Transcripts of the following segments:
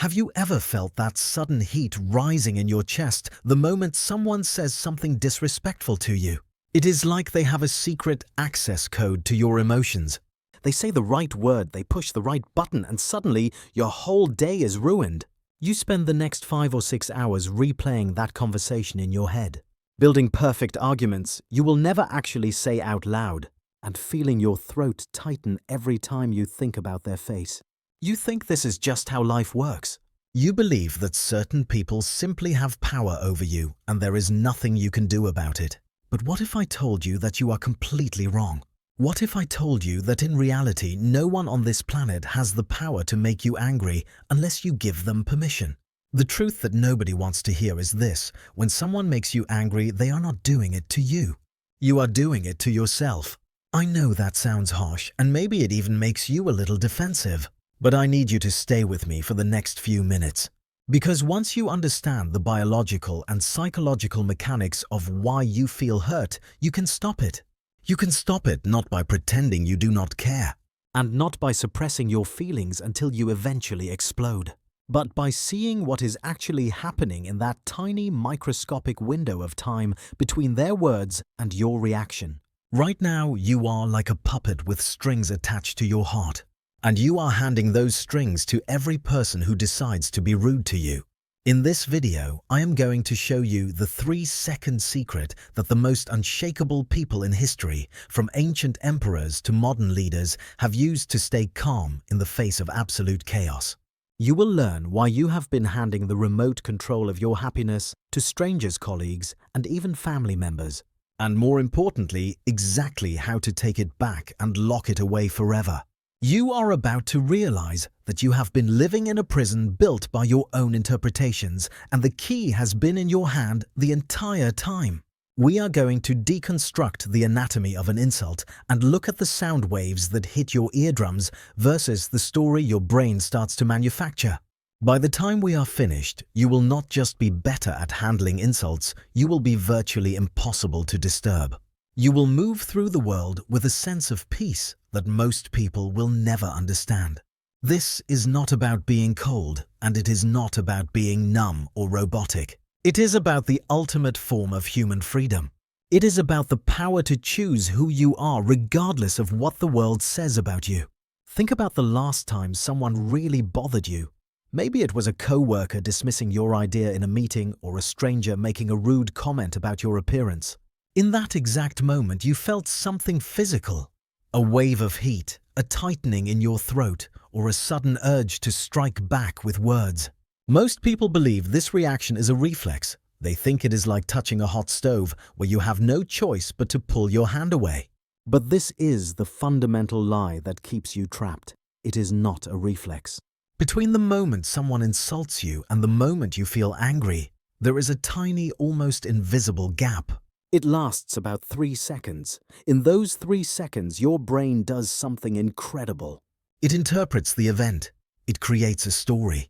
Have you ever felt that sudden heat rising in your chest the moment someone says something disrespectful to you? It is like they have a secret access code to your emotions. They say the right word, they push the right button, and suddenly your whole day is ruined. You spend the next 5 or 6 hours replaying that conversation in your head, building perfect arguments you will never actually say out loud, and feeling your throat tighten every time you think about their face. You think this is just how life works. You believe that certain people simply have power over you and there is nothing you can do about it. But what if I told you that you are completely wrong? What if I told you that in reality no one on this planet has the power to make you angry unless you give them permission? The truth that nobody wants to hear is this: when someone makes you angry, they are not doing it to you. You are doing it to yourself. I know that sounds harsh, and maybe it even makes you a little defensive. But I need you to stay with me for the next few minutes. Because once you understand the biological and psychological mechanics of why you feel hurt, you can stop it. You can stop it not by pretending you do not care, and not by suppressing your feelings until you eventually explode, but by seeing what is actually happening in that tiny microscopic window of time between their words and your reaction. Right now, you are like a puppet with strings attached to your heart. And you are handing those strings to every person who decides to be rude to you. In this video, I am going to show you the 3-second secret that the most unshakable people in history, from ancient emperors to modern leaders, have used to stay calm in the face of absolute chaos. You will learn why you have been handing the remote control of your happiness to strangers, colleagues, and even family members. And more importantly, exactly how to take it back and lock it away forever. You are about to realize that you have been living in a prison built by your own interpretations, and the key has been in your hand the entire time. We are going to deconstruct the anatomy of an insult and look at the sound waves that hit your eardrums versus the story your brain starts to manufacture. By the time we are finished, you will not just be better at handling insults, you will be virtually impossible to disturb. You will move through the world with a sense of peace that most people will never understand. This is not about being cold, and it is not about being numb or robotic. It is about the ultimate form of human freedom. It is about the power to choose who you are regardless of what the world says about you. Think about the last time someone really bothered you. Maybe it was a coworker dismissing your idea in a meeting or a stranger making a rude comment about your appearance. In that exact moment, you felt something physical. A wave of heat, a tightening in your throat, or a sudden urge to strike back with words. Most people believe this reaction is a reflex. They think it is like touching a hot stove, where you have no choice but to pull your hand away. But this is the fundamental lie that keeps you trapped. It is not a reflex. Between the moment someone insults you and the moment you feel angry, there is a tiny, almost invisible gap. It lasts about 3 seconds. In those 3 seconds, your brain does something incredible. It interprets the event. It creates a story.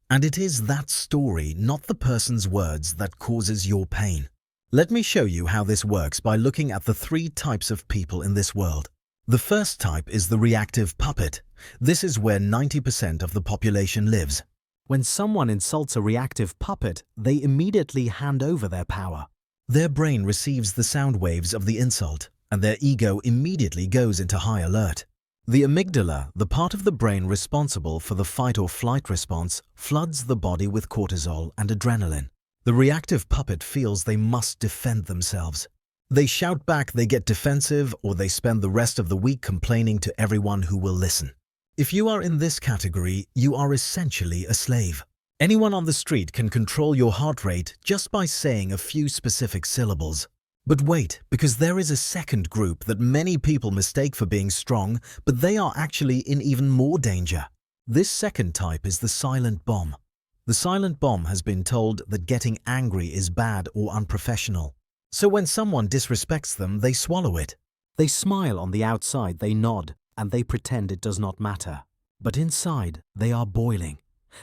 And it is that story, not the person's words, that causes your pain. Let me show you how this works by looking at the 3 types of people in this world. The first type is the reactive puppet. This is where 90% of the population lives. When someone insults a reactive puppet, they immediately hand over their power. Their brain receives the sound waves of the insult, and their ego immediately goes into high alert. The amygdala, the part of the brain responsible for the fight or flight response, floods the body with cortisol and adrenaline. The reactive puppet feels they must defend themselves. They shout back, they get defensive, or they spend the rest of the week complaining to everyone who will listen. If you are in this category, you are essentially a slave. Anyone on the street can control your heart rate just by saying a few specific syllables. But wait, because there is a second group that many people mistake for being strong, but they are actually in even more danger. This second type is the silent bomb. The silent bomb has been told that getting angry is bad or unprofessional. So when someone disrespects them, they swallow it. They smile on the outside, they nod, and they pretend it does not matter. But inside, they are boiling.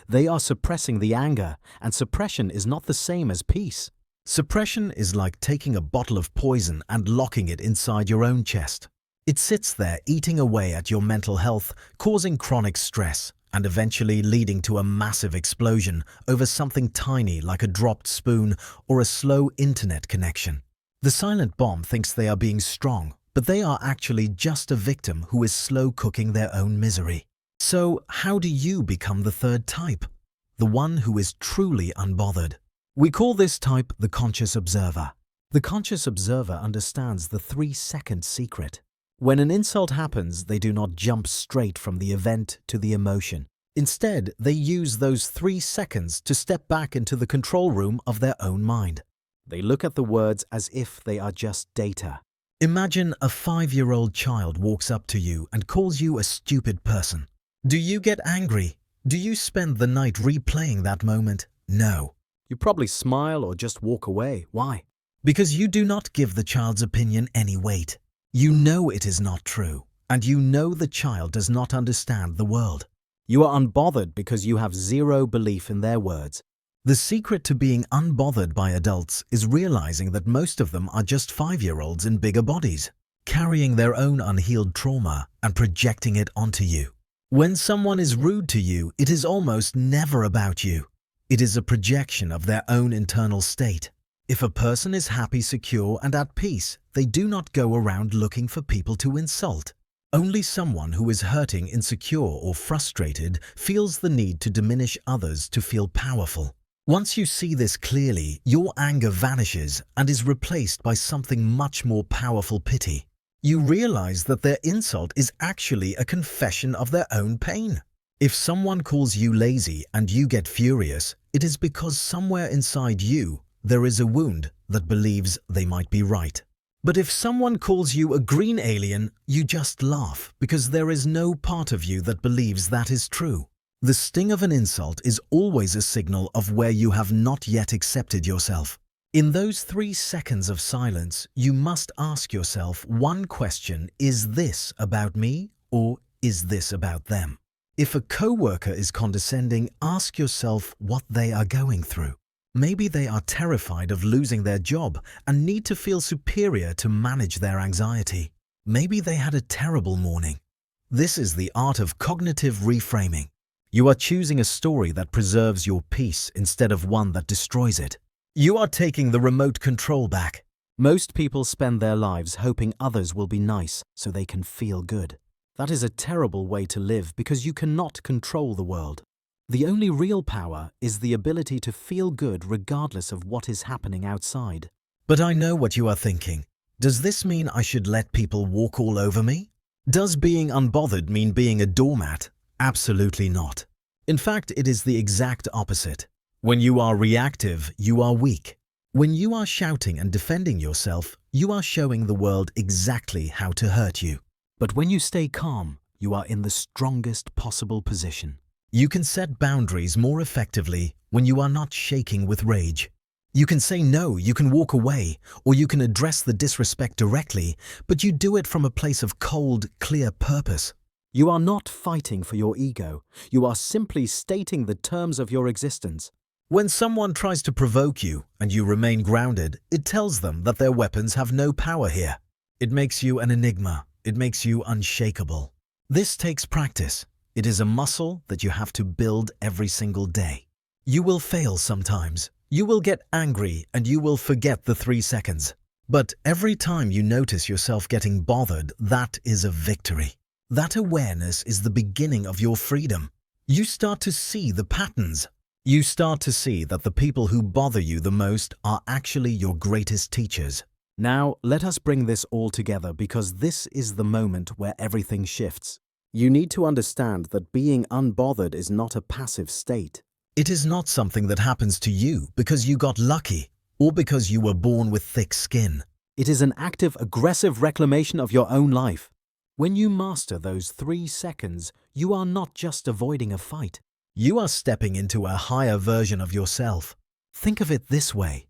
They are suppressing the anger, and suppression is not the same as peace. Suppression is like taking a bottle of poison and locking it inside your own chest. It sits there eating away at your mental health, causing chronic stress, and eventually leading to a massive explosion over something tiny like a dropped spoon or a slow internet connection. The silent bomb thinks they are being strong, but they are actually just a victim who is slow cooking their own misery. So, how do you become the third type? The one who is truly unbothered. We call this type the conscious observer. The conscious observer understands the 3-second secret. When an insult happens, they do not jump straight from the event to the emotion. Instead, they use those 3 seconds to step back into the control room of their own mind. They look at the words as if they are just data. Imagine a 5-year-old child walks up to you and calls you a stupid person. Do you get angry? Do you spend the night replaying that moment? No. You probably smile or just walk away. Why? Because you do not give the child's opinion any weight. You know it is not true, and you know the child does not understand the world. You are unbothered because you have zero belief in their words. The secret to being unbothered by adults is realizing that most of them are just 5-year-olds in bigger bodies, carrying their own unhealed trauma and projecting it onto you. When someone is rude to you, it is almost never about you. It is a projection of their own internal state. If a person is happy, secure, and at peace, they do not go around looking for people to insult. Only someone who is hurting, insecure, or frustrated feels the need to diminish others to feel powerful. Once you see this clearly, your anger vanishes and is replaced by something much more powerful: pity. You realize that their insult is actually a confession of their own pain. If someone calls you lazy and you get furious, it is because somewhere inside you, there is a wound that believes they might be right. But if someone calls you a green alien, you just laugh because there is no part of you that believes that is true. The sting of an insult is always a signal of where you have not yet accepted yourself. In those 3 seconds of silence, you must ask yourself one question: is this about me, or is this about them? If a coworker is condescending, ask yourself what they are going through. Maybe they are terrified of losing their job and need to feel superior to manage their anxiety. Maybe they had a terrible morning. This is the art of cognitive reframing. You are choosing a story that preserves your peace instead of one that destroys it. You are taking the remote control back. Most people spend their lives hoping others will be nice so they can feel good. That is a terrible way to live because you cannot control the world. The only real power is the ability to feel good regardless of what is happening outside. But I know what you are thinking. Does this mean I should let people walk all over me? Does being unbothered mean being a doormat? Absolutely not. In fact, it is the exact opposite. When you are reactive, you are weak. When you are shouting and defending yourself, you are showing the world exactly how to hurt you. But when you stay calm, you are in the strongest possible position. You can set boundaries more effectively when you are not shaking with rage. You can say no, you can walk away, or you can address the disrespect directly, but you do it from a place of cold, clear purpose. You are not fighting for your ego. You are simply stating the terms of your existence. When someone tries to provoke you and you remain grounded, it tells them that their weapons have no power here. It makes you an enigma. It makes you unshakable. This takes practice. It is a muscle that you have to build every single day. You will fail sometimes. You will get angry and you will forget the 3 seconds. But every time you notice yourself getting bothered, that is a victory. That awareness is the beginning of your freedom. You start to see the patterns. You start to see that the people who bother you the most are actually your greatest teachers. Now, let us bring this all together because this is the moment where everything shifts. You need to understand that being unbothered is not a passive state. It is not something that happens to you because you got lucky or because you were born with thick skin. It is an active, aggressive reclamation of your own life. When you master those 3 seconds, you are not just avoiding a fight. You are stepping into a higher version of yourself. Think of it this way.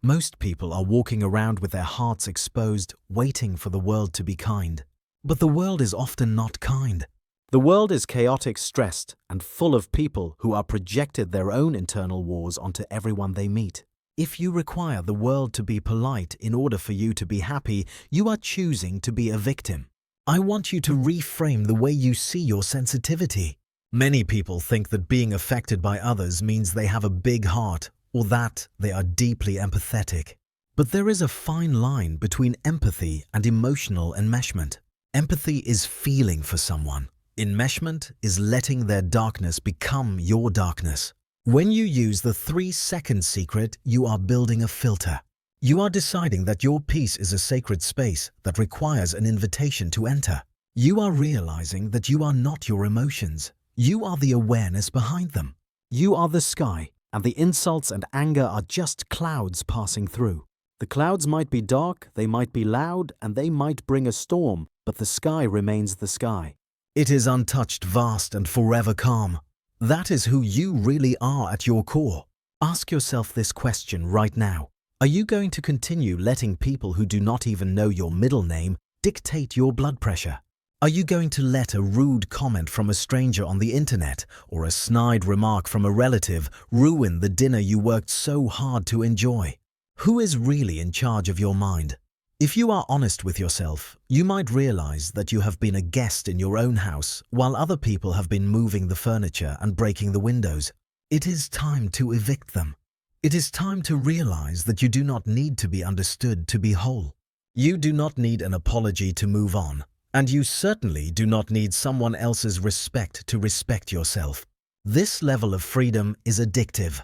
Most people are walking around with their hearts exposed, waiting for the world to be kind. But the world is often not kind. The world is chaotic, stressed, and full of people who are projected their own internal wars onto everyone they meet. If you require the world to be polite in order for you to be happy, you are choosing to be a victim. I want you to reframe the way you see your sensitivity. Many people think that being affected by others means they have a big heart or that they are deeply empathetic. But there is a fine line between empathy and emotional enmeshment. Empathy is feeling for someone. Enmeshment is letting their darkness become your darkness. When you use the 3-second secret, you are building a filter. You are deciding that your peace is a sacred space that requires an invitation to enter. You are realizing that you are not your emotions. You are the awareness behind them. You are the sky, and the insults and anger are just clouds passing through. The clouds might be dark, they might be loud, and they might bring a storm, but the sky remains the sky. It is untouched, vast, and forever calm. That is who you really are at your core. Ask yourself this question right now. Are you going to continue letting people who do not even know your middle name dictate your blood pressure? Are you going to let a rude comment from a stranger on the internet or a snide remark from a relative ruin the dinner you worked so hard to enjoy? Who is really in charge of your mind? If you are honest with yourself, you might realize that you have been a guest in your own house while other people have been moving the furniture and breaking the windows. It is time to evict them. It is time to realize that you do not need to be understood to be whole. You do not need an apology to move on, and you certainly do not need someone else's respect to respect yourself. This level of freedom is addictive.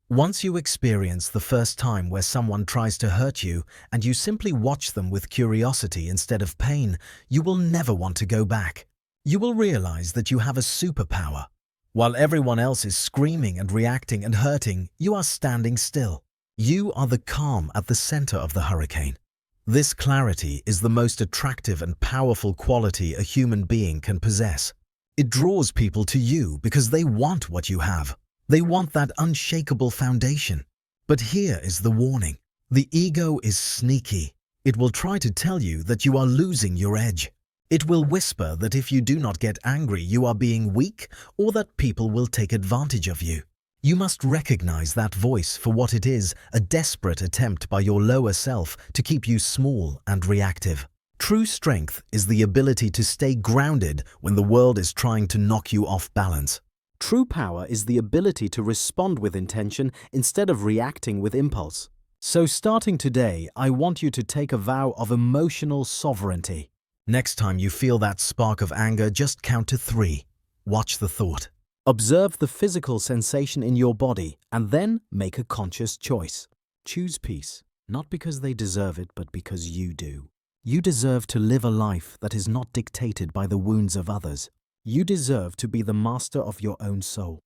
Once you experience the first time where someone tries to hurt you and you simply watch them with curiosity instead of pain, you will never want to go back. You will realize that you have a superpower. While everyone else is screaming and reacting and hurting, you are standing still. You are the calm at the center of the hurricane. This clarity is the most attractive and powerful quality a human being can possess. It draws people to you because they want what you have. They want that unshakable foundation. But here is the warning. The ego is sneaky. It will try to tell you that you are losing your edge. It will whisper that if you do not get angry, you are being weak or that people will take advantage of you. You must recognize that voice for what it is, a desperate attempt by your lower self to keep you small and reactive. True strength is the ability to stay grounded when the world is trying to knock you off balance. True power is the ability to respond with intention instead of reacting with impulse. So starting today, I want you to take a vow of emotional sovereignty. Next time you feel that spark of anger, just count to 3. Watch the thought. Observe the physical sensation in your body and then make a conscious choice. Choose peace, not because they deserve it, but because you do. You deserve to live a life that is not dictated by the wounds of others. You deserve to be the master of your own soul.